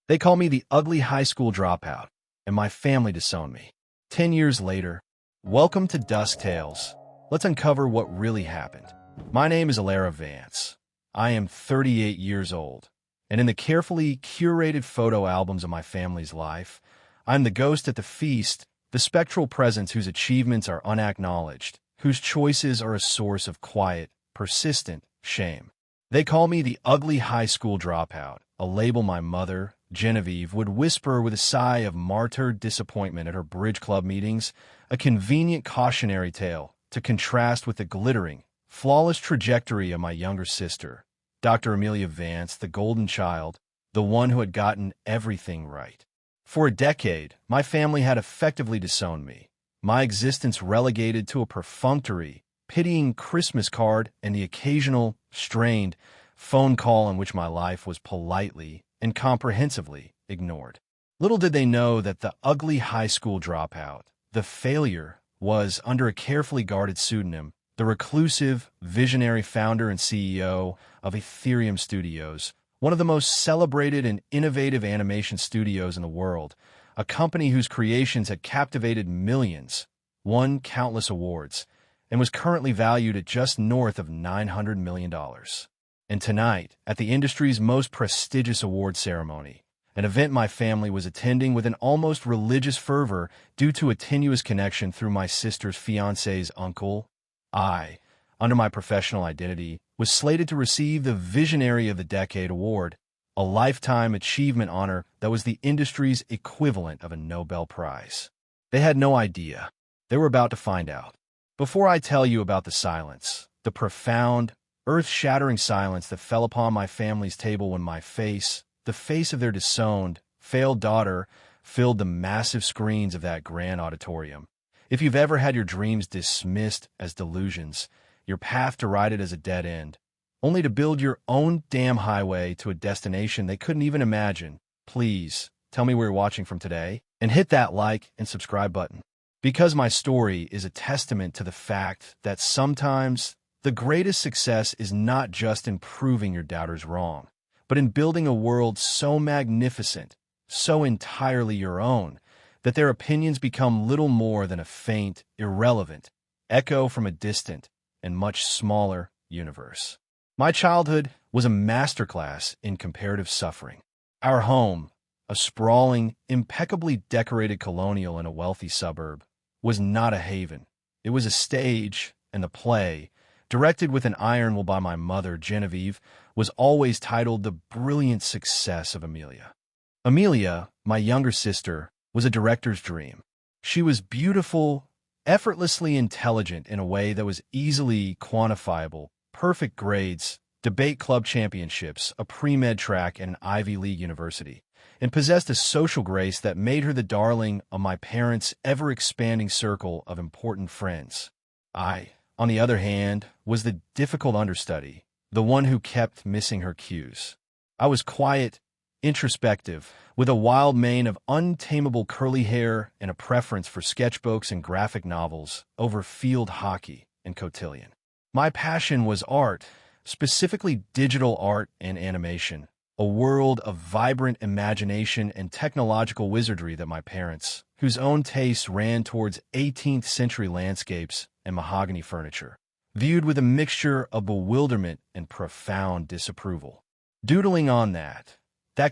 They call me the ugly high school dropout, and my family disowned me. 10 years later, welcome to Dusk Tales. Let's uncover what really happened. My name is Alara Vance. I am 38 years old, and in the carefully curated photo albums of my family's life, I'm the ghost at the feast, the spectral presence whose achievements are unacknowledged, whose choices are a source of quiet, persistent shame. They call me the ugly high school dropout, a label my mother, Genevieve, would whisper with a sigh of martyred disappointment at her bridge club meetings, a convenient cautionary tale to contrast with the glittering, flawless trajectory of my younger sister, Dr. Amelia Vance, the golden child, the one who had gotten everything right. For a decade, my family had effectively disowned me, my existence relegated to a perfunctory, pitying Christmas card and the occasional, strained phone call in which my life was politely and comprehensively ignored. Little did they know that the ugly high school dropout, the failure, was, under a carefully guarded pseudonym, the reclusive, visionary founder and CEO of Ethereum Studios, one of the most celebrated and innovative animation studios in the world, a company whose creations had captivated millions, won countless awards, and was currently valued at just north of $900 million. And tonight, at the industry's most prestigious award ceremony, an event my family was attending with an almost religious fervor due to a tenuous connection through my sister's fiancé's uncle, I, under my professional identity, was slated to receive the Visionary of the Decade award, a lifetime achievement honor that was the industry's equivalent of a Nobel Prize. They had no idea. They were about to find out. Before I tell you about the silence, the profound, earth-shattering silence that fell upon my family's table when my face, the face of their disowned, failed daughter, filled the massive screens of that grand auditorium. If you've ever had your dreams dismissed as delusions, your path derided as a dead end, only to build your own damn highway to a destination they couldn't even imagine, please tell me where you're watching from today, and hit that like and subscribe button. Because my story is a testament to the fact that sometimes the greatest success is not just in proving your doubters wrong, but in building a world so magnificent, so entirely your own, that their opinions become little more than a faint, irrelevant echo from a distant and much smaller universe. My childhood was a masterclass in comparative suffering. Our home, a sprawling, impeccably decorated colonial in a wealthy suburb, was not a haven. It was a stage, and the play, directed with an iron will by my mother, Genevieve, was always titled The Brilliant Success of Amelia. Amelia, my younger sister, was a director's dream. She was beautiful, effortlessly intelligent in a way that was easily quantifiable, perfect grades, debate club championships, a pre-med track at an Ivy League university, and possessed a social grace that made her the darling of my parents' ever-expanding circle of important friends. I, on the other hand, was the difficult understudy, the one who kept missing her cues. I was quiet, introspective, with a wild mane of untamable curly hair and a preference for sketchbooks and graphic novels over field hockey and cotillion. My passion was art, specifically digital art and animation, a world of vibrant imagination and technological wizardry that my parents, whose own tastes ran towards 18th century landscapes and mahogany furniture, viewed with a mixture of bewilderment and profound disapproval. Doodling on that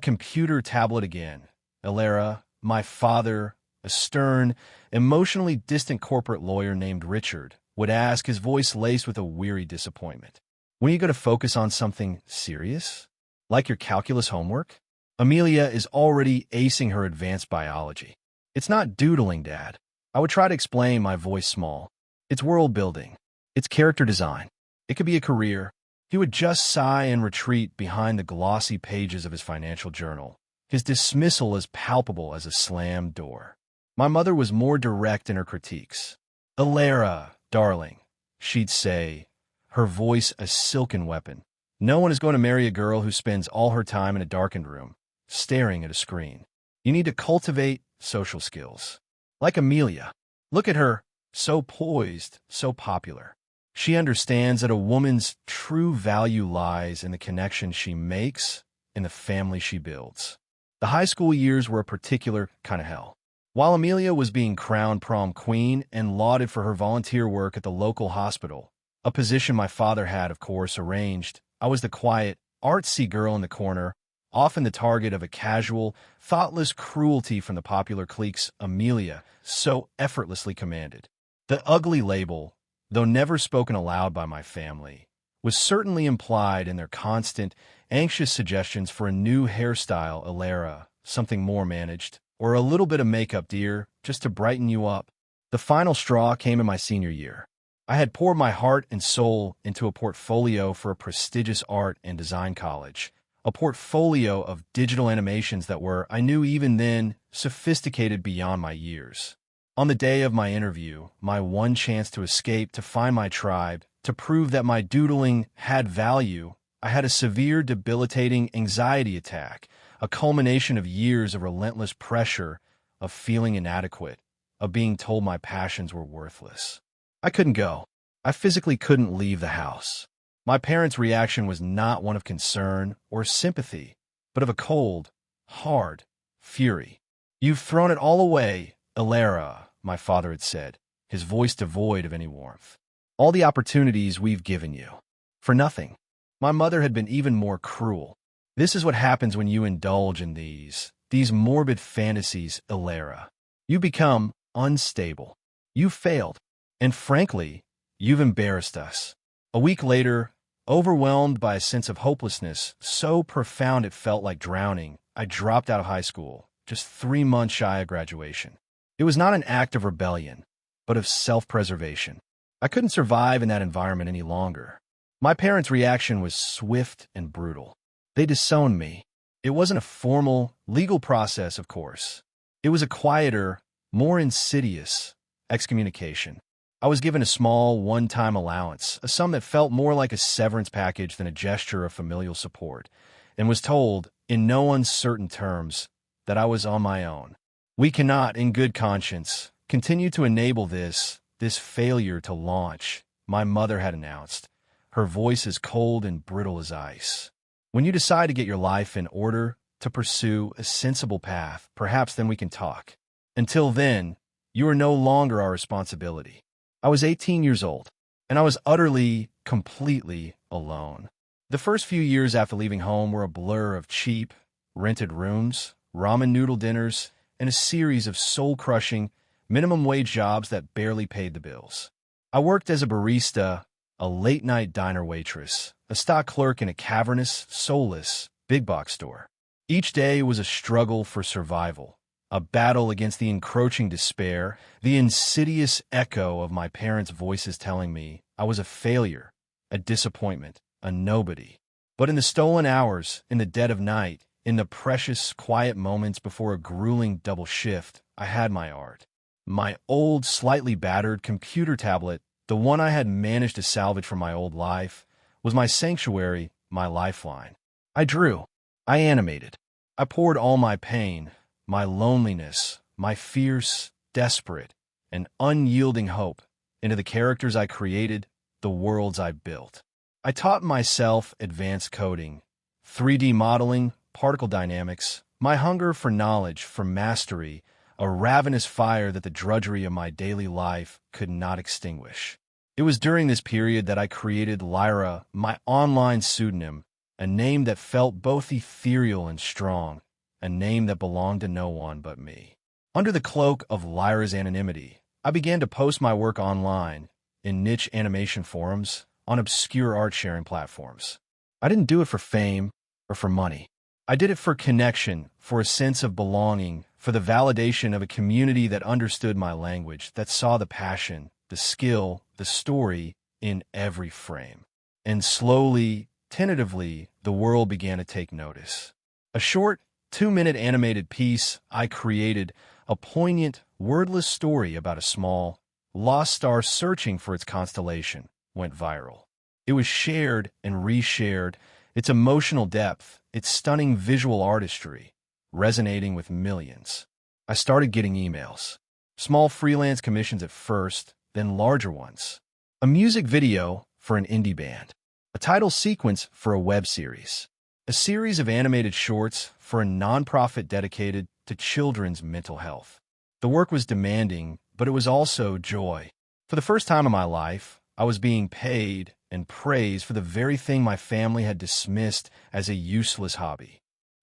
computer tablet again, Alara, my father, a stern, emotionally distant corporate lawyer named Richard, would ask, his voice laced with a weary disappointment, "When are you going to focus on something serious? Like your calculus homework? Amelia is already acing her advanced biology." "It's not doodling, Dad." I would try to explain, my voice small. "It's world building. It's character design. It could be a career." He would just sigh and retreat behind the glossy pages of his financial journal, his dismissal as palpable as a slammed door. My mother was more direct in her critiques. "Alara, darling," she'd say, her voice a silken weapon. "No one is going to marry a girl who spends all her time in a darkened room, staring at a screen. You need to cultivate social skills. Like Amelia. Look at her, so poised, so popular. She understands that a woman's true value lies in the connection she makes and the family she builds." The high school years were a particular kind of hell. While Amelia was being crowned prom queen and lauded for her volunteer work at the local hospital, a position my father had, of course, arranged, I was the quiet, artsy girl in the corner, often the target of a casual, thoughtless cruelty from the popular cliques Amelia so effortlessly commanded. The ugly label, though never spoken aloud by my family, was certainly implied in their constant, anxious suggestions for a new hairstyle, Alara, something more managed, or a little bit of makeup, dear, just to brighten you up. The final straw came in my senior year. I had poured my heart and soul into a portfolio for a prestigious art and design college, a portfolio of digital animations that were, I knew even then, sophisticated beyond my years. On the day of my interview, my one chance to escape, to find my tribe, to prove that my doodling had value, I had a severe, debilitating anxiety attack, a culmination of years of relentless pressure, of feeling inadequate, of being told my passions were worthless. I couldn't go. I physically couldn't leave the house. My parents' reaction was not one of concern or sympathy, but of a cold, hard fury. "You've thrown it all away, Alara," my father had said, his voice devoid of any warmth. "All the opportunities we've given you. For nothing." My mother had been even more cruel. "This is what happens when you indulge in these morbid fantasies, Alara. You become unstable. You've failed. And frankly, you've embarrassed us." A week later, overwhelmed by a sense of hopelessness so profound it felt like drowning, I dropped out of high school, just 3 months shy of graduation. It was not an act of rebellion, but of self-preservation. I couldn't survive in that environment any longer. My parents' reaction was swift and brutal. They disowned me. It wasn't a formal, legal process, of course. It was a quieter, more insidious excommunication. I was given a small, one-time allowance, a sum that felt more like a severance package than a gesture of familial support, and was told, in no uncertain terms, that I was on my own. "We cannot, in good conscience, continue to enable this failure to launch," my mother had announced, her voice as cold and brittle as ice. "When you decide to get your life in order, to pursue a sensible path, perhaps then we can talk. Until then, you are no longer our responsibility." I was 18 years old, and I was utterly, completely alone. The first few years after leaving home were a blur of cheap, rented rooms, ramen noodle dinners, and a series of soul-crushing, minimum-wage jobs that barely paid the bills. I worked as a barista, a late-night diner waitress, a stock clerk in a cavernous, soulless, big-box store. Each day was a struggle for survival, a battle against the encroaching despair, the insidious echo of my parents' voices telling me I was a failure, a disappointment, a nobody. But in the stolen hours, in the dead of night, in the precious, quiet moments before a grueling double shift, I had my art. My old, slightly battered computer tablet, the one I had managed to salvage from my old life, was my sanctuary, my lifeline. I drew. I animated. I poured all my pain, my loneliness, my fierce, desperate, and unyielding hope into the characters I created, the worlds I built. I taught myself advanced coding, 3D modeling, particle dynamics, my hunger for knowledge, for mastery, a ravenous fire that the drudgery of my daily life could not extinguish. It was during this period that I created Lyra, my online pseudonym, a name that felt both ethereal and strong, a name that belonged to no one but me. Under the cloak of Lyra's anonymity, I began to post my work online, in niche animation forums, on obscure art-sharing platforms. I didn't do it for fame or for money. I did it for connection, for a sense of belonging, for the validation of a community that understood my language, that saw the passion, the skill, the story in every frame. And slowly, tentatively, the world began to take notice. A short, 2-minute animated piece I created, a poignant, wordless story about a small, lost star searching for its constellation, went viral. It was shared and reshared, its emotional depth, its stunning visual artistry, resonating with millions. I started getting emails. Small freelance commissions at first, then larger ones. A music video for an indie band. A title sequence for a web series. a series of animated shorts for a nonprofit dedicated to children's mental health. The work was demanding, but it was also joy. For the first time in my life, I was being paid and praised for the very thing my family had dismissed as a useless hobby.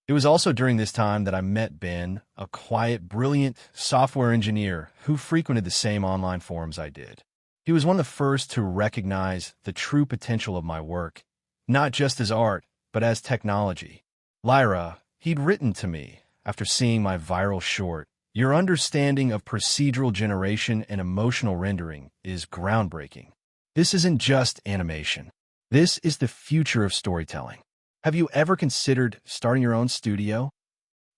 It was also during this time that I met Ben, a quiet, brilliant software engineer who frequented the same online forums I did. He was one of the first to recognize the true potential of my work, not just as art, but as technology. Lyra, he'd written to me after seeing my viral short, "Your understanding of procedural generation and emotional rendering is groundbreaking. This isn't just animation. This is the future of storytelling. Have you ever considered starting your own studio?"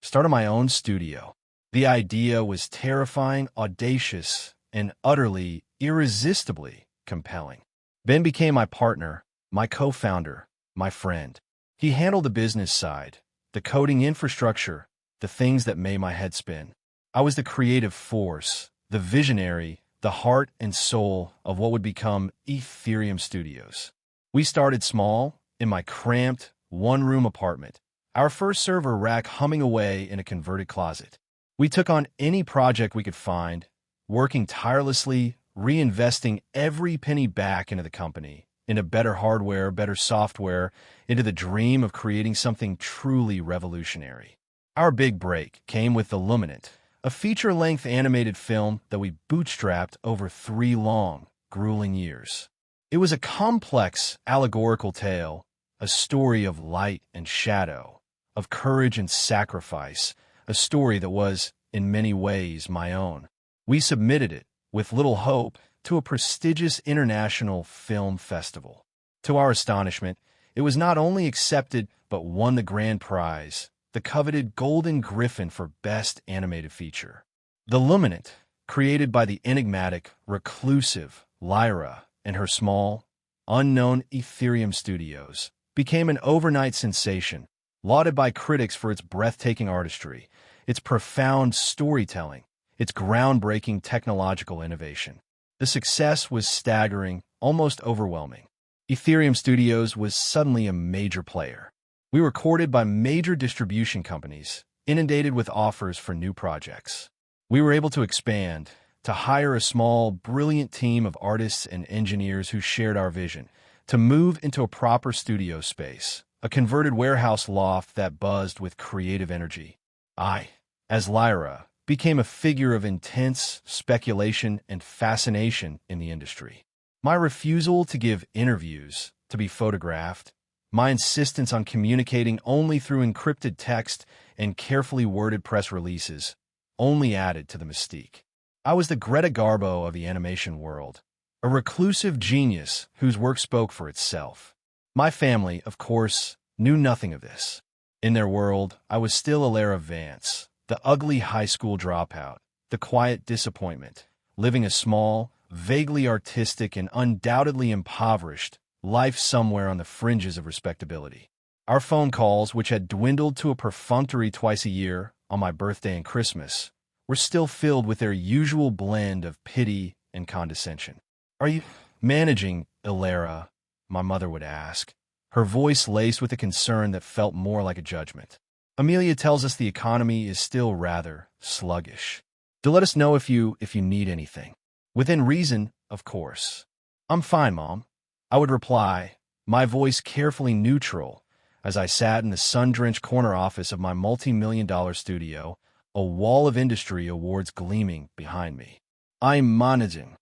Starting my own studio. The idea was terrifying, audacious, and utterly, irresistibly compelling. Ben became my partner, my co-founder, my friend. He handled the business side, the coding infrastructure, the things that made my head spin. I was the creative force, the visionary, the heart and soul of what would become Ethereum Studios. We started small, in my cramped, one-room apartment, our first server rack humming away in a converted closet. We took on any project we could find, working tirelessly, reinvesting every penny back into the company, into better hardware, better software, into the dream of creating something truly revolutionary. Our big break came with The Luminant, a feature-length animated film that we bootstrapped over 3 long, grueling years. It was a complex, allegorical tale, a story of light and shadow, of courage and sacrifice, a story that was, in many ways, my own. We submitted it, with little hope, to a prestigious international film festival. To our astonishment, it was not only accepted but won the grand prize, the coveted Golden Griffin for Best Animated Feature. The Luminant, created by the enigmatic, reclusive Lyra and her small, unknown Ethereum Studios, became an overnight sensation, lauded by critics for its breathtaking artistry, its profound storytelling, its groundbreaking technological innovation. The success was staggering, almost overwhelming. Ethereum Studios was suddenly a major player. We were courted by major distribution companies, inundated with offers for new projects. We were able to expand, to hire a small, brilliant team of artists and engineers who shared our vision, to move into a proper studio space, a converted warehouse loft that buzzed with creative energy. I, as Lyra, became a figure of intense speculation and fascination in the industry. My refusal to give interviews, to be photographed, my insistence on communicating only through encrypted text and carefully worded press releases only added to the mystique. I was the Greta Garbo of the animation world, a reclusive genius whose work spoke for itself. My family, of course, knew nothing of this. In their world, I was still Alara Vance, the ugly high school dropout, the quiet disappointment, living a small, vaguely artistic and undoubtedly impoverished life somewhere on the fringes of respectability. Our phone calls, which had dwindled to a perfunctory twice a year on my birthday and Christmas, were still filled with their usual blend of pity and condescension. "Are you managing, Alara?" my mother would ask, her voice laced with a concern that felt more like a judgment. "Amelia tells us the economy is still rather sluggish. Do let us know if you need anything. Within reason, of course." "I'm fine, Mom," I would reply, my voice carefully neutral, as I sat in the sun-drenched corner office of my multi-million-dollar studio, a wall of industry awards gleaming behind me. "I'm managing."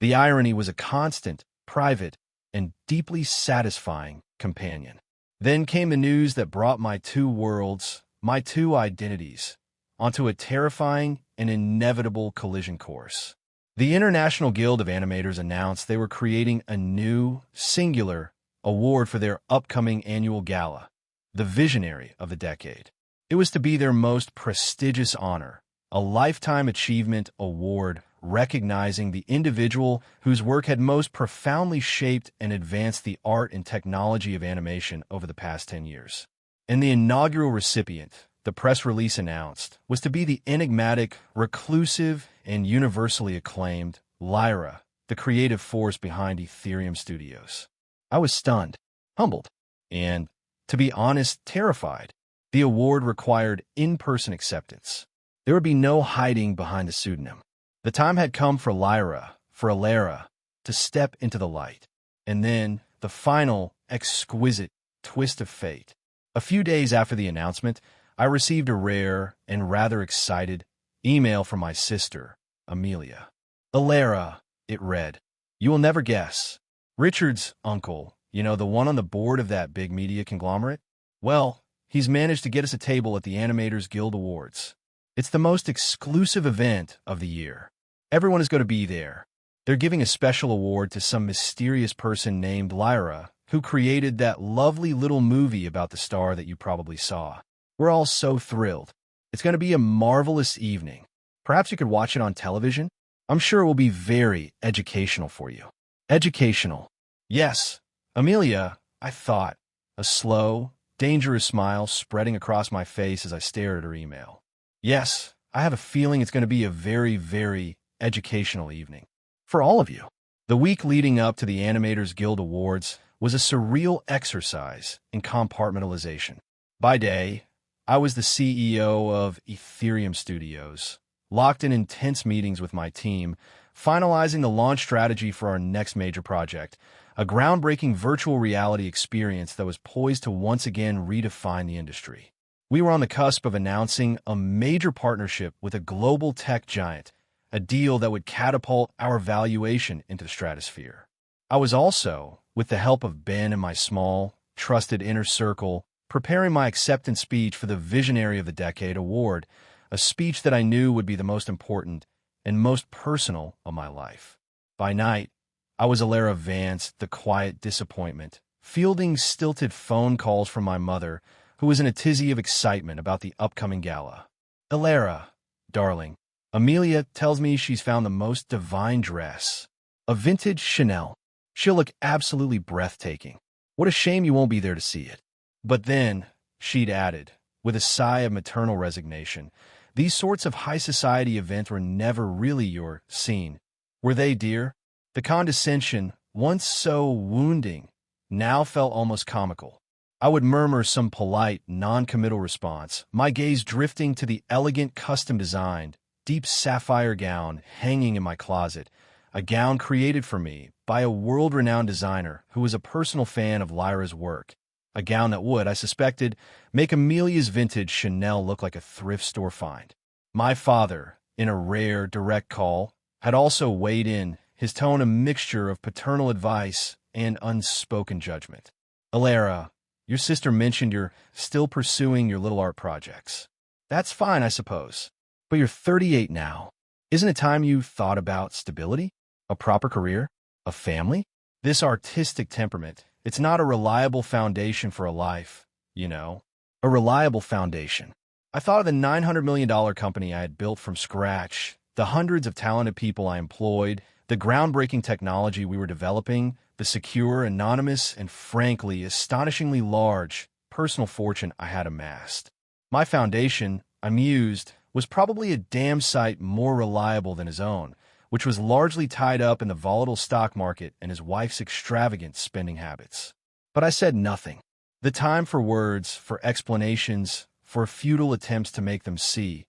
The irony was a constant, private, and deeply satisfying companion. Then came the news that brought my 2 worlds, my 2 identities, onto a terrifying and inevitable collision course. The International Guild of Animators announced they were creating a new, singular award for their upcoming annual gala, the Visionary of the Decade. It was to be their most prestigious honor, a Lifetime Achievement Award recognizing the individual whose work had most profoundly shaped and advanced the art and technology of animation over the past 10 years. And the inaugural recipient, the press release announced, was to be the enigmatic, reclusive, and universally acclaimed Lyra, the creative force behind Ethereum Studios. I was stunned, humbled, and To be honest, terrified. The award required in-person acceptance. There would be no hiding behind the pseudonym. The time had come for Alara, to step into the light. And then, the final, exquisite twist of fate. A few days after the announcement, I received a rare and rather excited email from my sister, Amelia. Alara, it read. You will never guess. Richard's uncle, the one on the board of that big media conglomerate? Well, he's managed to get us a table at the Animators Guild Awards. It's the most exclusive event of the year. Everyone is going to be there. They're giving a special award to some mysterious person named Lyra, who created that lovely little movie about the star that you probably saw. We're all so thrilled. It's going to be a marvelous evening. Perhaps you could watch it on television? I'm sure it will be very educational for you. Educational. Yes, Amelia, I thought, a slow, dangerous smile spreading across my face as I stared at her email. Yes, I have a feeling it's going to be a very, very educational evening. For all of you. The week leading up to the Animators Guild Awards was a surreal exercise in compartmentalization. By day, I was the CEO of Ethereum Studios, locked in intense meetings with my team, finalizing the launch strategy for our next major project, a groundbreaking virtual reality experience that was poised to once again redefine the industry. We were on the cusp of announcing a major partnership with a global tech giant, a deal that would catapult our valuation into the stratosphere. I was also, with the help of Ben and my small, trusted inner circle, preparing my acceptance speech for the Visionary of the Decade award, a speech that I knew would be the most important and most personal of my life. By night, I was Alara Vance, the quiet disappointment, fielding stilted phone calls from my mother, who was in a tizzy of excitement about the upcoming gala. Alara, darling, Amelia tells me she's found the most divine dress. A vintage Chanel. She'll look absolutely breathtaking. What a shame you won't be there to see it. But then, she'd added, with a sigh of maternal resignation, these sorts of high society events were never really your scene. Were they, dear? The condescension, once so wounding, now felt almost comical. I would murmur some polite, non-committal response, my gaze drifting to the elegant, custom-designed, deep sapphire gown hanging in my closet, a gown created for me by a world-renowned designer who was a personal fan of Lyra's work, a gown that would, I suspected, make Amelia's vintage Chanel look like a thrift store find. My father, in a rare, direct call, had also weighed in, his tone a mixture of paternal advice and unspoken judgment. Alara, your sister mentioned you're still pursuing your little art projects. That's fine, I suppose. But you're 38 now. Isn't it time you thought about stability? A proper career? A family? This artistic temperament, it's not a reliable foundation for a life, A reliable foundation. I thought of the $900 million company I had built from scratch, the hundreds of talented people I employed, the groundbreaking technology we were developing, the secure, anonymous, and frankly, astonishingly large personal fortune I had amassed. My foundation, I mused, was probably a damn sight more reliable than his own, which was largely tied up in the volatile stock market and his wife's extravagant spending habits. But I said nothing. The time for words, for explanations, for futile attempts to make them see,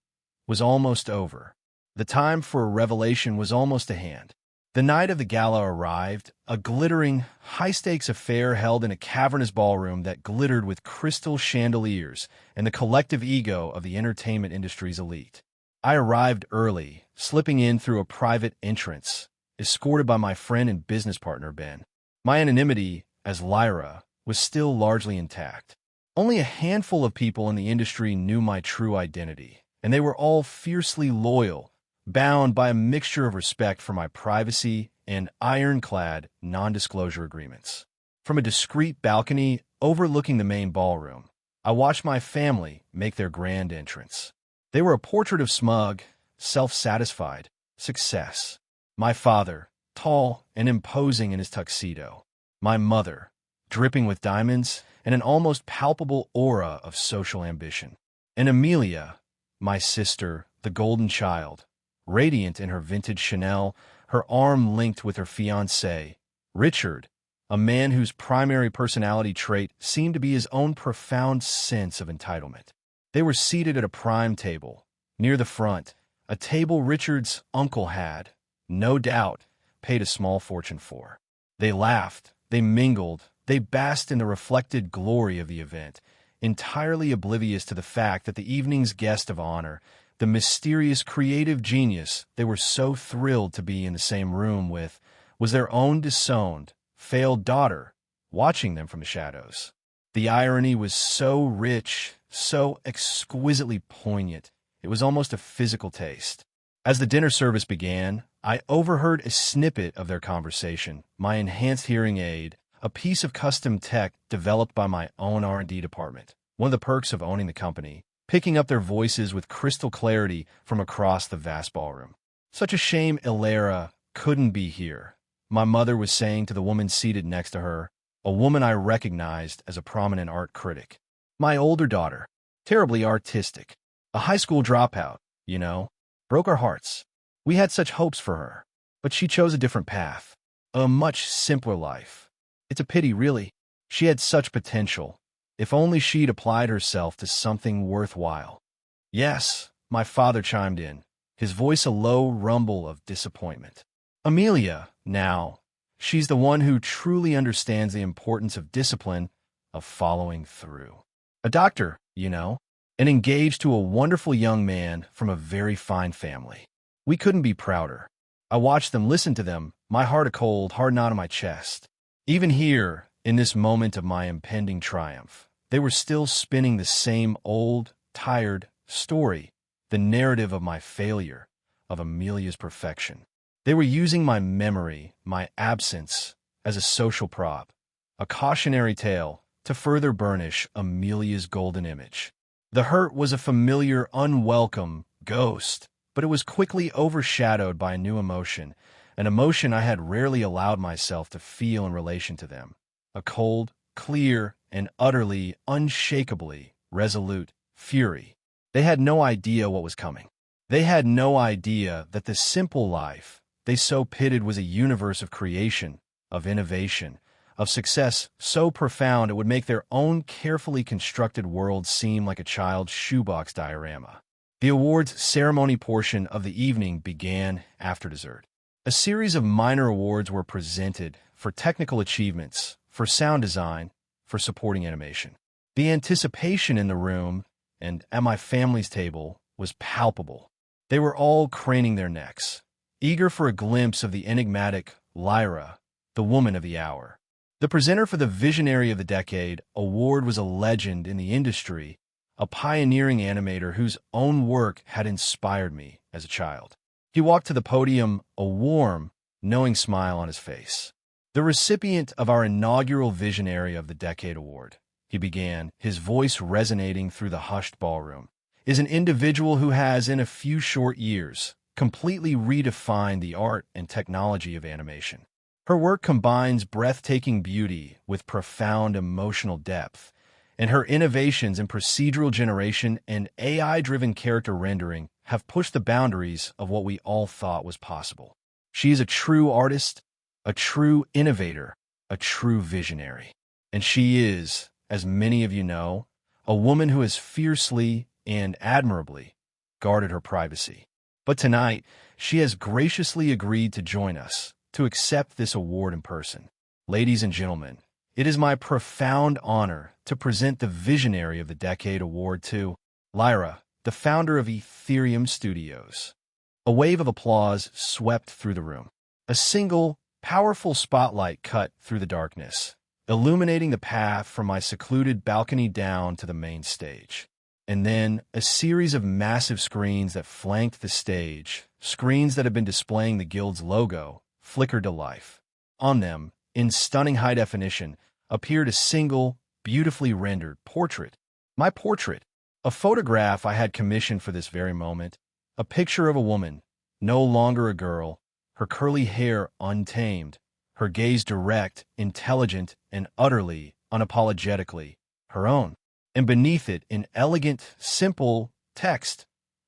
was almost over. The time for a revelation was almost at hand. The night of the gala arrived, a glittering, high-stakes affair held in a cavernous ballroom that glittered with crystal chandeliers and the collective ego of the entertainment industry's elite. I arrived early, slipping in through a private entrance, escorted by my friend and business partner, Ben. My anonymity, as Lyra, was still largely intact. Only a handful of people in the industry knew my true identity, and they were all fiercely loyal, bound by a mixture of respect for my privacy and ironclad non-disclosure agreements. From a discreet balcony overlooking the main ballroom, I watched my family make their grand entrance. They were a portrait of smug, self-satisfied success. My father, tall and imposing in his tuxedo. My mother, dripping with diamonds and an almost palpable aura of social ambition. And Amelia, my sister, the golden child, radiant in her vintage Chanel, her arm linked with her fiancé, Richard, a man whose primary personality trait seemed to be his own profound sense of entitlement. They were seated at a prime table, near the front, a table Richard's uncle had, no doubt, paid a small fortune for. They laughed, they mingled, they basked in the reflected glory of the event, entirely oblivious to the fact that the evening's guest of honor, the mysterious creative genius they were so thrilled to be in the same room with, was their own disowned, failed daughter, watching them from the shadows. The irony was so rich, so exquisitely poignant, it was almost a physical taste. As the dinner service began, I overheard a snippet of their conversation, my enhanced hearing aid, a piece of custom tech developed by my own R&D department. One of the perks of owning the company, picking up their voices with crystal clarity from across the vast ballroom. Such a shame Ilera couldn't be here, my mother was saying to the woman seated next to her, a woman I recognized as a prominent art critic. My older daughter, terribly artistic, a high school dropout, broke our hearts. We had such hopes for her, but she chose a different path, a much simpler life. It's a pity, really. She had such potential. If only she'd applied herself to something worthwhile. Yes, my father chimed in, his voice a low rumble of disappointment. Amelia, now, she's the one who truly understands the importance of discipline, of following through. A doctor, and engaged to a wonderful young man from a very fine family. We couldn't be prouder. I watched them, listened to them, my heart a cold, hard knot on my chest. Even here, in this moment of my impending triumph, they were still spinning the same old, tired story, the narrative of my failure, of Amelia's perfection. They were using my memory, my absence, as a social prop, a cautionary tale to further burnish Amelia's golden image. The hurt was a familiar, unwelcome ghost, but it was quickly overshadowed by a new emotion, an emotion I had rarely allowed myself to feel in relation to them. A cold, clear, and utterly, unshakably resolute fury. They had no idea what was coming. They had no idea that the simple life they so pitted was a universe of creation, of innovation, of success so profound it would make their own carefully constructed world seem like a child's shoebox diorama. The awards ceremony portion of the evening began after dessert. A series of minor awards were presented for technical achievements, for sound design, for supporting animation. The anticipation in the room and at my family's table was palpable. They were all craning their necks, eager for a glimpse of the enigmatic Lyra, the woman of the hour. The presenter for the Visionary of the Decade award was a legend in the industry, a pioneering animator whose own work had inspired me as a child. He walked to the podium, a warm, knowing smile on his face. The recipient of our inaugural Visionary of the Decade award, he began, his voice resonating through the hushed ballroom, is an individual who has, in a few short years, completely redefined the art and technology of animation. Her work combines breathtaking beauty with profound emotional depth, and her innovations in procedural generation and AI-driven character rendering have pushed the boundaries of what we all thought was possible. She is a true artist, a true innovator, a true visionary. And she is, as many of you know, a woman who has fiercely and admirably guarded her privacy. But tonight, she has graciously agreed to join us, to accept this award in person. Ladies and gentlemen, it is my profound honor to present the Visionary of the Decade award to Lyra, the founder of Ethereum Studios. A wave of applause swept through the room. A single, powerful spotlight cut through the darkness, illuminating the path from my secluded balcony down to the main stage. And then a series of massive screens that flanked the stage, screens that had been displaying the Guild's logo, flickered to life. On them, in stunning high definition, appeared a single, beautifully rendered portrait. My portrait, a photograph I had commissioned for this very moment, a picture of a woman, no longer a girl, her curly hair untamed, her gaze direct, intelligent, and utterly, unapologetically, her own. And beneath it, in elegant, simple text,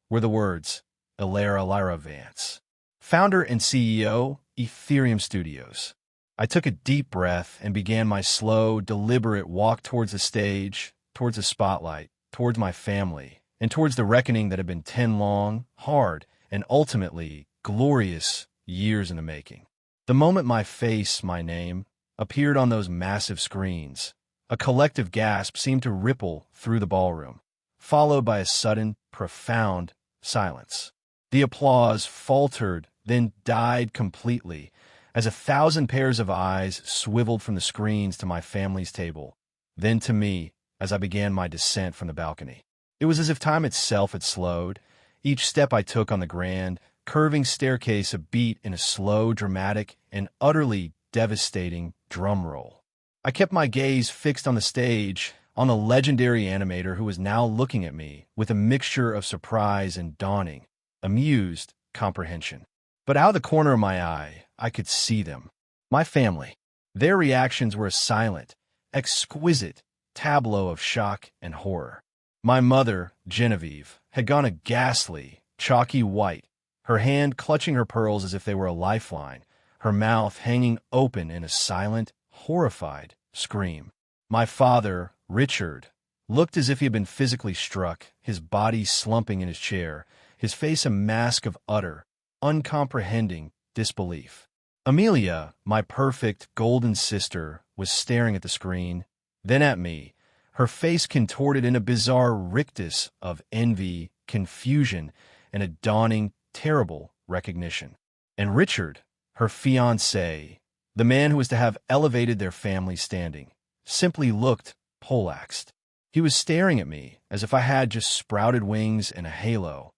were the words, Ilera Lyra Vance, founder and CEO, Ethereum Studios. I took a deep breath and began my slow, deliberate walk towards the stage, towards the spotlight, towards my family, and towards the reckoning that had been 10 long, hard, and ultimately glorious years in the making. The moment my face, my name, appeared on those massive screens, a collective gasp seemed to ripple through the ballroom, followed by a sudden, profound silence. The applause faltered, then died completely, as 1,000 pairs of eyes swiveled from the screens to my family's table, then to me as I began my descent from the balcony. It was as if time itself had slowed, each step I took on the grand, curving staircase a beat in a slow, dramatic, and utterly devastating drum roll. I kept my gaze fixed on the stage, on the legendary animator who was now looking at me with a mixture of surprise and dawning, amused comprehension. But out of the corner of my eye, I could see them. My family. Their reactions were a silent, exquisite tableau of shock and horror. My mother, Genevieve, had gone a ghastly, chalky white, her hand clutching her pearls as if they were a lifeline, her mouth hanging open in a silent, horrified scream. My father, Richard, looked as if he had been physically struck, his body slumping in his chair, his face a mask of utter, uncomprehending disbelief. Amelia, my perfect golden sister, was staring at the screen, then at me, her face contorted in a bizarre rictus of envy, confusion, and a dawning, terrible recognition. And Richard, her fiancé, the man who was to have elevated their family standing, simply looked poleaxed. He was staring at me as if I had just sprouted wings and a halo,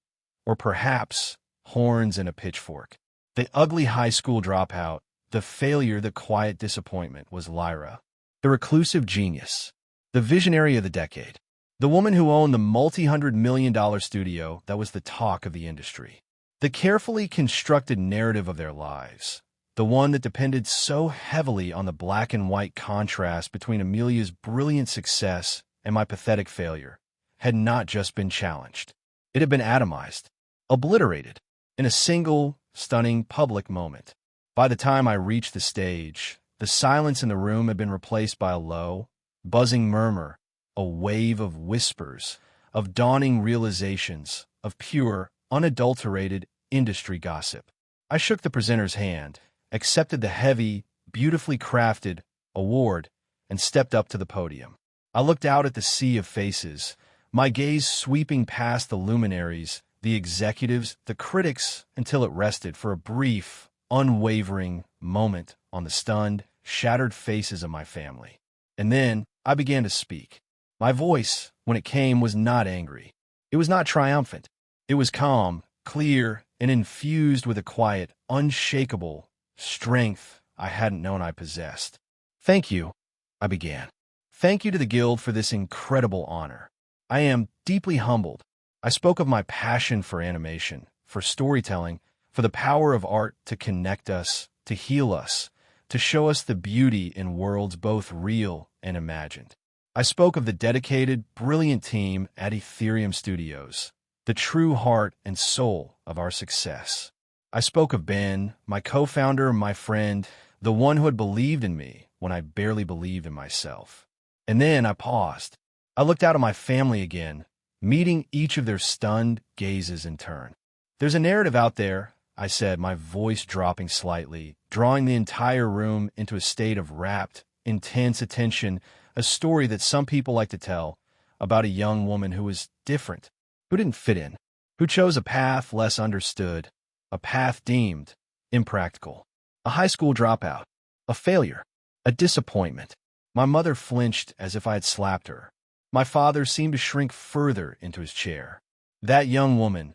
or perhaps horns and a pitchfork. The ugly high school dropout, the failure, the quiet disappointment was Lyra, the reclusive genius, the visionary of the decade, the woman who owned the multi-hundred-million-dollar studio that was the talk of the industry, the carefully constructed narrative of their lives, the one that depended so heavily on the black and white contrast between Amelia's brilliant success and my pathetic failure, had not just been challenged. It had been atomized, obliterated, in a single, stunning public moment. By the time I reached the stage, the silence in the room had been replaced by a low, buzzing murmur, a wave of whispers, of dawning realizations, of pure, unadulterated industry gossip. I shook the presenter's hand, accepted the heavy, beautifully crafted award, and stepped up to the podium. I looked out at the sea of faces, my gaze sweeping past the luminaries, the executives, the critics, until it rested for a brief, unwavering moment on the stunned, shattered faces of my family. And then I began to speak. My voice, when it came, was not angry. It was not triumphant. It was calm, clear, and infused with a quiet, unshakable strength I hadn't known I possessed. "Thank you," I began. "Thank you to the Guild for this incredible honor. I am deeply humbled. I spoke of my passion for animation, for storytelling, for the power of art to connect us, to heal us, to show us the beauty in worlds both real and imagined. I spoke of the dedicated, brilliant team at Ethereum Studios, the true heart and soul of our success. I spoke of Ben, my co-founder, my friend, the one who had believed in me when I barely believed in myself. And then I paused. I looked out at my family again, meeting each of their stunned gazes in turn. "There's a narrative out there," I said, my voice dropping slightly, drawing the entire room into a state of rapt, intense attention, a story that some people like to tell about a young woman who was different, who didn't fit in, who chose a path less understood, a path deemed impractical, a high school dropout, a failure, a disappointment. My mother flinched as if I had slapped her. My father seemed to shrink further into his chair. "That young woman,"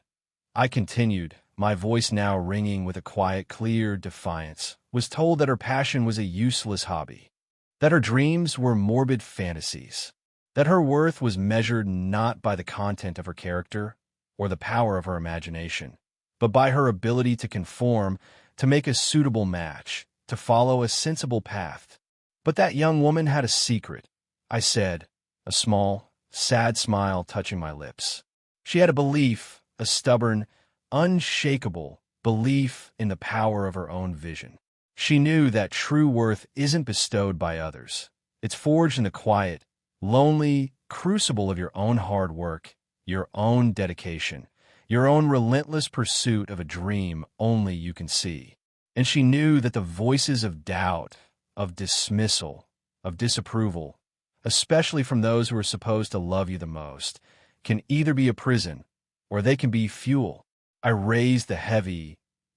I continued, my voice now ringing with a quiet, clear defiance, "was told that her passion was a useless hobby, that her dreams were morbid fantasies, that her worth was measured not by the content of her character or the power of her imagination, but by her ability to conform, to make a suitable match, to follow a sensible path. But that young woman had a secret," I said, a small, sad smile touching my lips. "She had a belief, a stubborn, unshakable belief in the power of her own vision. She knew that true worth isn't bestowed by others. It's forged in the quiet, lonely crucible of your own hard work, your own dedication, your own relentless pursuit of a dream only you can see. And she knew that the voices of doubt, of dismissal, of disapproval, especially from those who are supposed to love you the most, can either be a prison or they can be fuel. I raised the heavy,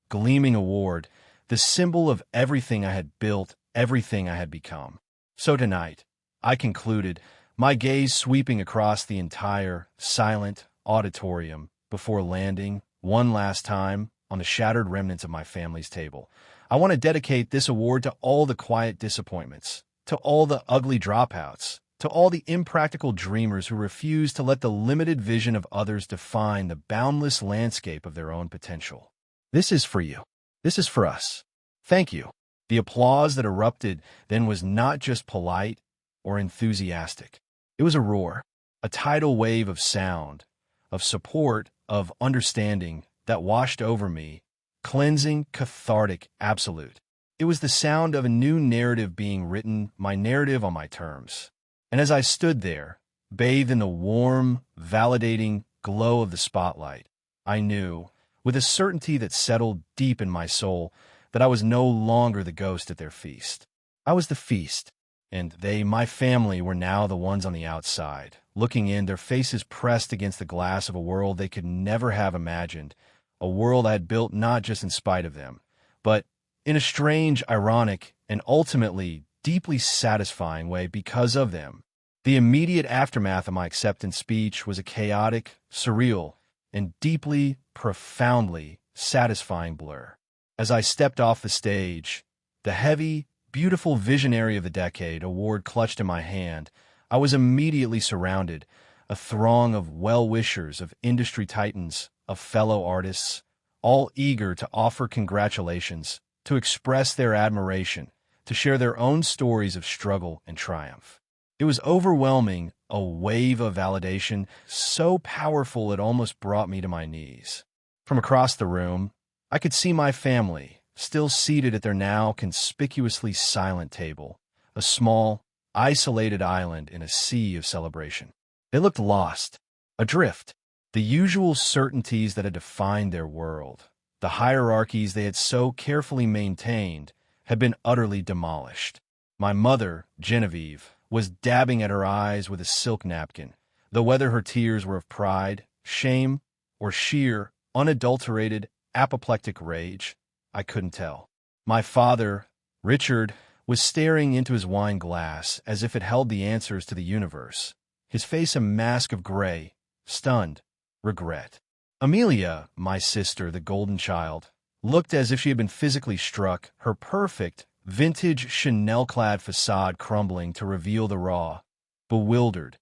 gleaming award, the symbol of everything I had built, everything I had become. So tonight, I concluded, my gaze sweeping across the entire, silent auditorium before landing, one last time, on the shattered remnants of my family's table. I want to dedicate this award to all the quiet disappointments, to all the ugly dropouts, to all the impractical dreamers who refuse to let the limited vision of others define the boundless landscape of their own potential. This is for you. This is for us. Thank you. The applause that erupted then was not just polite or enthusiastic. It was a roar, a tidal wave of sound, of support, of understanding that washed over me, cleansing, cathartic, absolute. It was the sound of a new narrative being written, my narrative on my terms. And as I stood there, bathed in the warm, validating glow of the spotlight, I knew, with a certainty that settled deep in my soul, that I was no longer the ghost at their feast. I was the feast, and they, my family, were now the ones on the outside, looking in, their faces pressed against the glass of a world they could never have imagined, a world I had built not just in spite of them, but in a strange, ironic, and ultimately deeply satisfying way because of them. The immediate aftermath of my acceptance speech was a chaotic, surreal, and deeply, profoundly satisfying blur. As I stepped off the stage, the heavy, beautiful visionary of the decade award clutched in my hand, I was immediately surrounded, a throng of well-wishers, of industry titans, of fellow artists, all eager to offer congratulations, to express their admiration, to share their own stories of struggle and triumph. It was overwhelming, a wave of validation, so powerful it almost brought me to my knees. From across the room, I could see my family, still seated at their now conspicuously silent table, a small, isolated island in a sea of celebration. They looked lost, adrift. The usual certainties that had defined their world, the hierarchies they had so carefully maintained, had been utterly demolished. My mother, Genevieve, was dabbing at her eyes with a silk napkin, though whether her tears were of pride, shame, or sheer, unadulterated, apoplectic rage, I couldn't tell. My father, Richard, was staring into his wine glass as if it held the answers to the universe, his face a mask of gray, stunned, regret. Amelia, my sister, the golden child, looked as if she had been physically struck, her perfect, vintage Chanel-clad facade crumbling to reveal the raw, bewildered,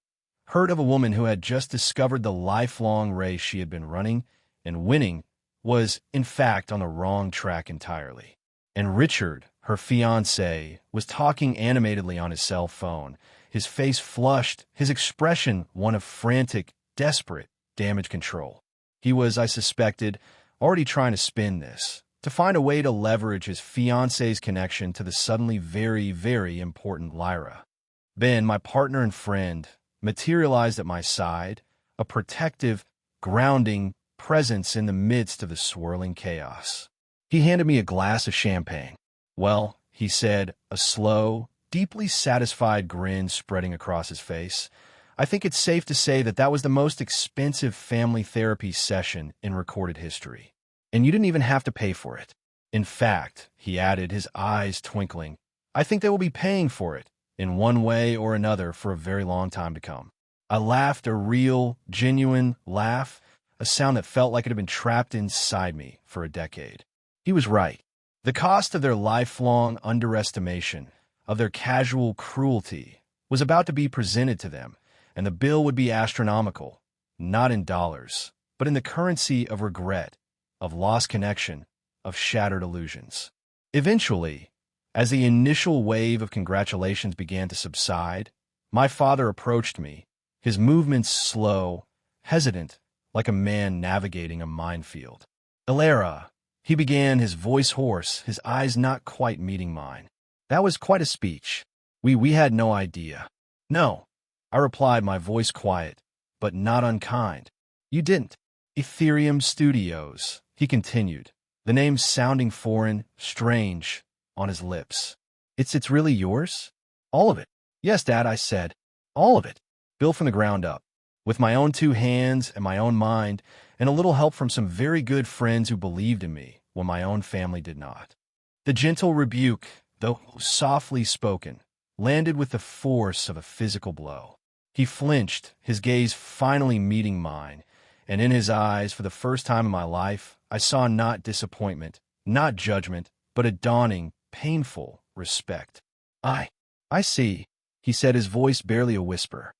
hurt of a woman who had just discovered the lifelong race she had been running and winning was, in fact, on the wrong track entirely. And Richard, her fiancé, was talking animatedly on his cell phone, his face flushed, his expression one of frantic, desperate damage control. He was, I suspected, already trying to spin this, to find a way to leverage his fiancé's connection to the suddenly very, very important Lyra. Ben, my partner and friend, materialized at my side, a protective, grounding presence in the midst of the swirling chaos. He handed me a glass of champagne. Well, he said, a slow, deeply satisfied grin spreading across his face, I think it's safe to say that that was the most expensive family therapy session in recorded history. And you didn't even have to pay for it. In fact, he added, his eyes twinkling, I think they will be paying for it, in one way or another, for a very long time to come. I laughed, a real, genuine laugh, a sound that felt like it had been trapped inside me for a decade. He was right. The cost of their lifelong underestimation, of their casual cruelty, was about to be presented to them, and the bill would be astronomical, not in dollars, but in the currency of regret, of lost connection, of shattered illusions. Eventually, as the initial wave of congratulations began to subside, my father approached me, his movements slow, hesitant, like a man navigating a minefield. Alara, He began, his voice hoarse, his eyes not quite meeting mine. That was quite a speech. We had no idea. No, I replied, my voice quiet, but not unkind. You didn't. Ethereum Studios, he continued, the name sounding foreign, strange, on his lips. It's really yours? All of it. Yes, Dad, I said. All of it. Built from the ground up. With my own 2 hands and my own mind, and a little help from some very good friends who believed in me when my own family did not. The gentle rebuke, though softly spoken, landed with the force of a physical blow. He flinched, his gaze finally meeting mine, and in his eyes, for the first time in my life, I saw not disappointment, not judgment, but a dawning, painful respect. I see, he said, his voice barely a whisper.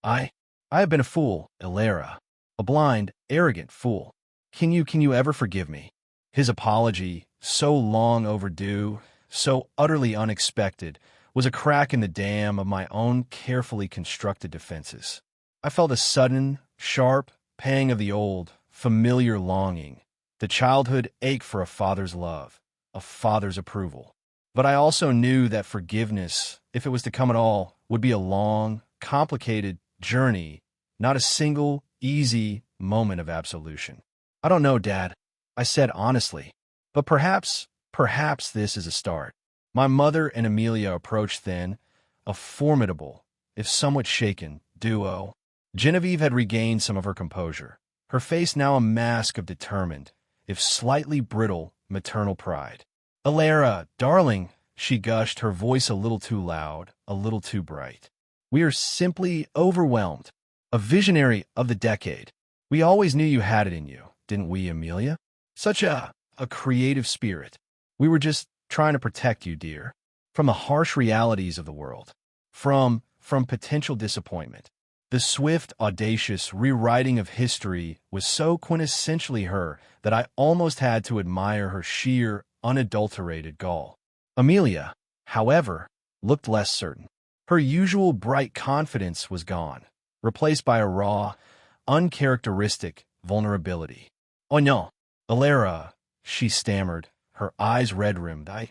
I have been a fool, Elara. A blind, arrogant fool. Can you ever forgive me? His apology, so long overdue, so utterly unexpected, was a crack in the dam of my own carefully constructed defenses. I felt a sudden, sharp pang of the old, familiar longing, the childhood ache for a father's love, a father's approval. But I also knew that forgiveness, if it was to come at all, would be a long, complicated journey, not a single, easy moment of absolution. I don't know, Dad, I said honestly, but perhaps this is a start. My mother and Amelia approached then, a formidable, if somewhat shaken, duo. Genevieve had regained some of her composure, her face now a mask of determined, if slightly brittle, maternal pride. Elara, darling, she gushed, her voice a little too loud, a little too bright. We are simply overwhelmed. A visionary of the decade. We always knew you had it in you, didn't we, Amelia? Such a creative spirit. We were just trying to protect you, dear, from the harsh realities of the world, from potential disappointment. The swift, audacious rewriting of history was so quintessentially her that I almost had to admire her sheer, unadulterated gall. Amelia, however, looked less certain. Her usual bright confidence was gone, replaced by a raw, uncharacteristic vulnerability. Oh no, Elara, she stammered, her eyes red-rimmed. I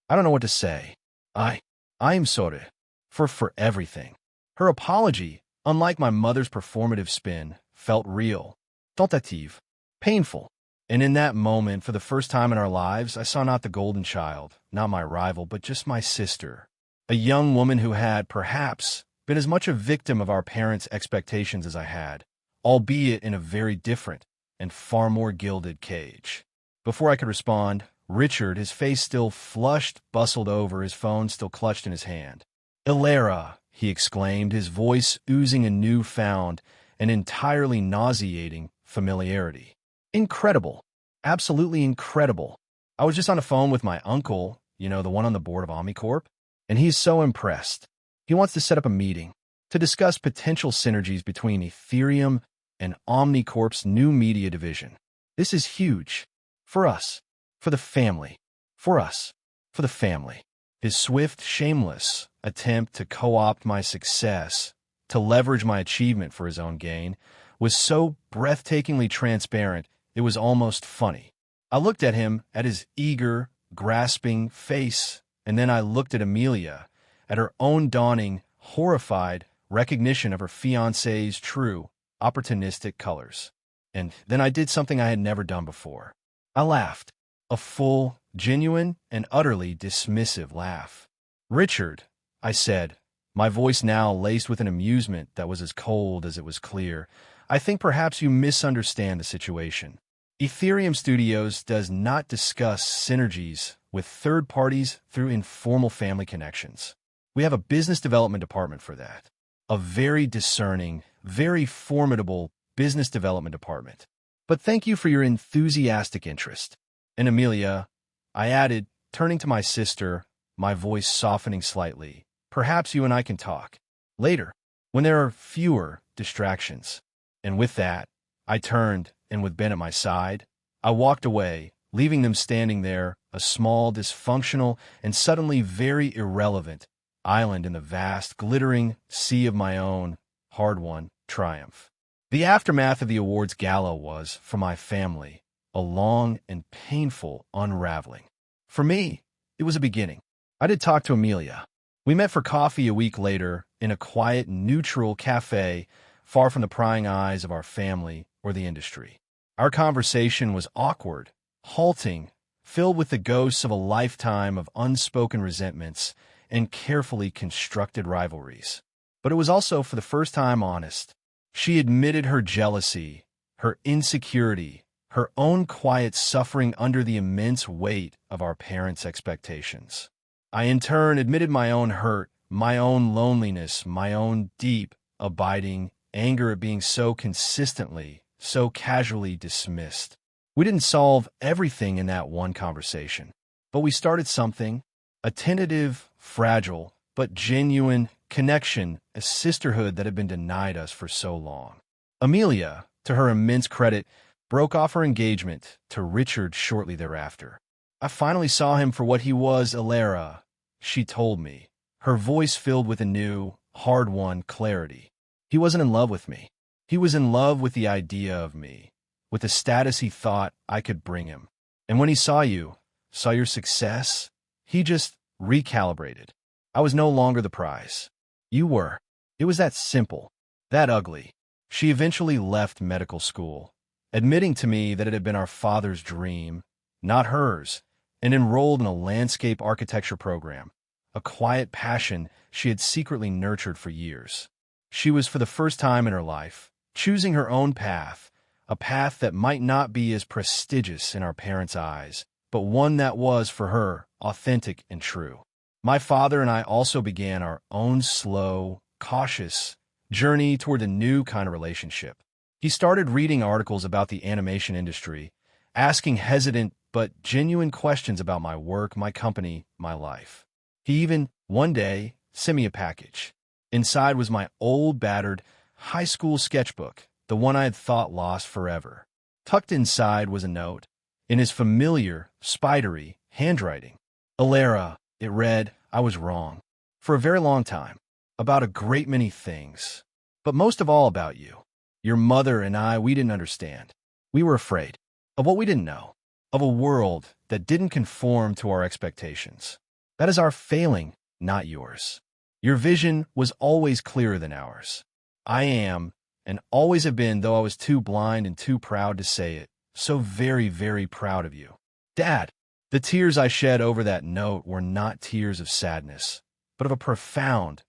don't know what to say. I am sorry for everything. Her apology, unlike my mother's performative spin, felt real, tentative, painful. And in that moment, for the first time in our lives, I saw not the golden child, not my rival, but just my sister, a young woman who had, perhaps, been as much a victim of our parents' expectations as I had, albeit in a very different and far more gilded cage. Before I could respond, Richard, his face still flushed, bustled over, his phone still clutched in his hand. Elara, he exclaimed, his voice oozing a newfound and entirely nauseating familiarity. Incredible. Absolutely incredible. I was just on the phone with my uncle, the one on the board of Omnicorp, and he's so impressed. He wants to set up a meeting to discuss potential synergies between Ethereum and Omnicorp's new media division. This is huge. For us. For the family. For us. For the family. His swift, shameless attempt to co-opt my success, to leverage my achievement for his own gain, was so breathtakingly transparent it was almost funny. I looked at him, at his eager, grasping face, and then I looked at Amelia, at her own dawning, horrified recognition of her fiancé's true, opportunistic colors. And then I did something I had never done before. I laughed, a full, genuine, and utterly dismissive laugh. Richard, I said, my voice now laced with an amusement that was as cold as it was clear, I think perhaps you misunderstand the situation. Ethereum Studios does not discuss synergies with third parties through informal family connections. We have a business development department for that. A very discerning, very formidable business development department. But thank you for your enthusiastic interest. And Amelia, I added, turning to my sister, my voice softening slightly, perhaps you and I can talk later, when there are fewer distractions. And with that, I turned, and with Ben at my side, I walked away, leaving them standing there, a small, dysfunctional, and suddenly very irrelevant island in the vast, glittering sea of my own, hard-won triumph. The aftermath of the awards gala was, for my family, a long and painful unraveling. For me, it was a beginning. I did talk to Amelia. We met for coffee a week later in a quiet, neutral cafe far from the prying eyes of our family or the industry. Our conversation was awkward, halting, filled with the ghosts of a lifetime of unspoken resentments and carefully constructed rivalries. But it was also, for the first time, honest. She admitted her jealousy, her insecurity, her own quiet suffering under the immense weight of our parents' expectations. I, in turn, admitted my own hurt, my own loneliness, my own deep, abiding anger at being so consistently, so casually dismissed. We didn't solve everything in that one conversation, but we started something, a tentative, fragile, but genuine connection, a sisterhood that had been denied us for so long. Amelia, to her immense credit, broke off her engagement to Richard shortly thereafter. I finally saw him for what he was, Alara, she told me, her voice filled with a new, hard-won clarity. He wasn't in love with me. He was in love with the idea of me, with the status he thought I could bring him. And when he saw you, saw your success, he just recalibrated. I was no longer the prize. You were. It was that simple, that ugly. She eventually left medical school, admitting to me that it had been our father's dream, not hers, and enrolled in a landscape architecture program, a quiet passion she had secretly nurtured for years. She was, for the first time in her life, choosing her own path, a path that might not be as prestigious in our parents' eyes, but one that was, for her, authentic and true. My father and I also began our own slow, cautious journey toward a new kind of relationship. He started reading articles about the animation industry, asking hesitant but genuine questions about my work, my company, my life. He even, one day, sent me a package. Inside was my old, battered, high school sketchbook, the one I had thought lost forever. Tucked inside was a note, in his familiar, spidery handwriting. Alara, it read, I was wrong. For a very long time. About a great many things. But most of all about you. Your mother and I, we didn't understand. We were afraid of what we didn't know. Of a world that didn't conform to our expectations. That is our failing, not yours. Your vision was always clearer than ours. I am, and always have been, though I was too blind and too proud to say it, so very, very proud of you. Dad, the tears I shed over that note were not tears of sadness, but of a profound,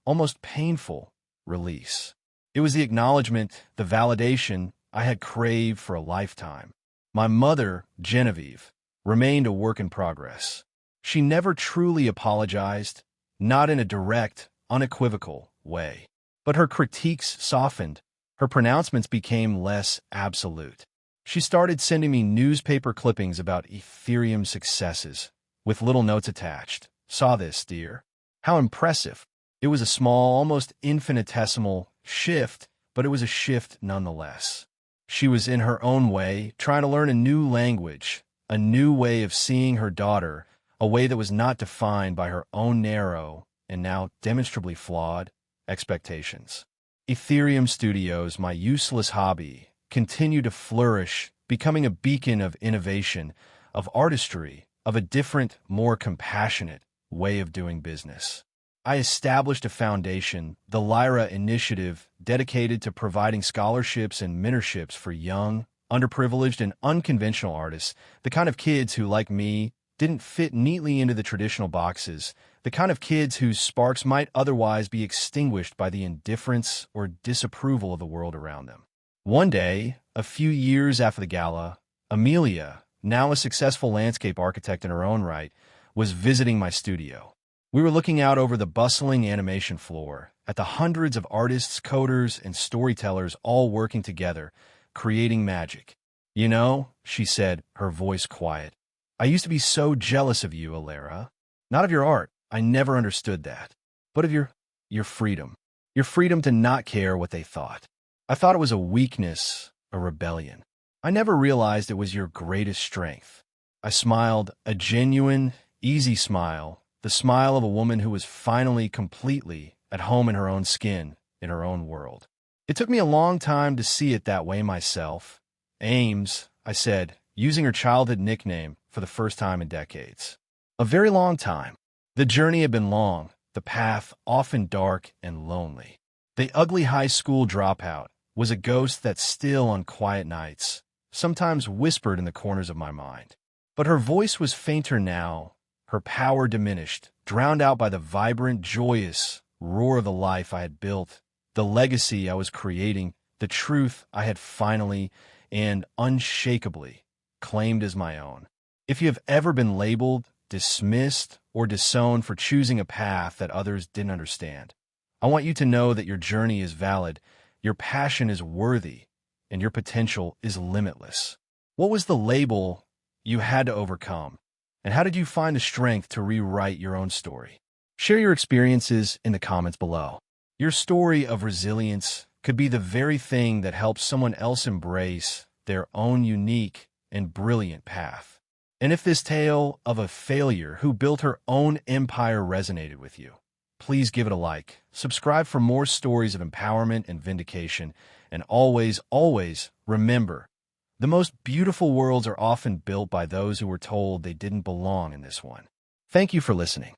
almost painful release. It was the acknowledgement, the validation I had craved for a lifetime. My mother, Genevieve, remained a work in progress. She never truly apologized, not in a direct, unequivocal way. But her critiques softened, her pronouncements became less absolute. She started sending me newspaper clippings about Ethereum successes, with little notes attached. Saw this, dear. How impressive. It was a small, almost infinitesimal shift, but it was a shift nonetheless. She was, in her own way, trying to learn a new language, a new way of seeing her daughter, a way that was not defined by her own narrow, and now demonstrably flawed, expectations. Ethereum Studios, my useless hobby, continued to flourish, becoming a beacon of innovation, of artistry, of a different, more compassionate way of doing business. I established a foundation, the Lyra Initiative, dedicated to providing scholarships and mentorships for young, underprivileged, and unconventional artists, the kind of kids who, like me, didn't fit neatly into the traditional boxes, the kind of kids whose sparks might otherwise be extinguished by the indifference or disapproval of the world around them. One day, a few years after the gala, Amelia, now a successful landscape architect in her own right, was visiting my studio. We were looking out over the bustling animation floor at the hundreds of artists, coders, and storytellers all working together, creating magic. You know, she said, her voice quiet, I used to be so jealous of you, Alara. Not of your art, I never understood that, but of your freedom. Your freedom to not care what they thought. I thought it was a weakness, a rebellion. I never realized it was your greatest strength. I smiled, a genuine, easy smile, the smile of a woman who was finally completely at home in her own skin, in her own world. It took me a long time to see it that way myself. Ames, I said, using her childhood nickname for the first time in decades. A very long time. The journey had been long, the path often dark and lonely. The ugly high school dropout was a ghost that still on quiet nights sometimes whispered in the corners of my mind. But her voice was fainter now, her power diminished, drowned out by the vibrant, joyous roar of the life I had built, the legacy I was creating, the truth I had finally and unshakably claimed as my own. If you have ever been labeled, dismissed, or disowned for choosing a path that others didn't understand, I want you to know that your journey is valid, your passion is worthy, and your potential is limitless. What was the label you had to overcome? And how did you find the strength to rewrite your own story? Share your experiences in the comments below. Your story of resilience could be the very thing that helps someone else embrace their own unique and brilliant path. And if this tale of a failure who built her own empire resonated with you, please give it a like. Subscribe for more stories of empowerment and vindication. And always, always remember, the most beautiful worlds are often built by those who were told they didn't belong in this one. Thank you for listening.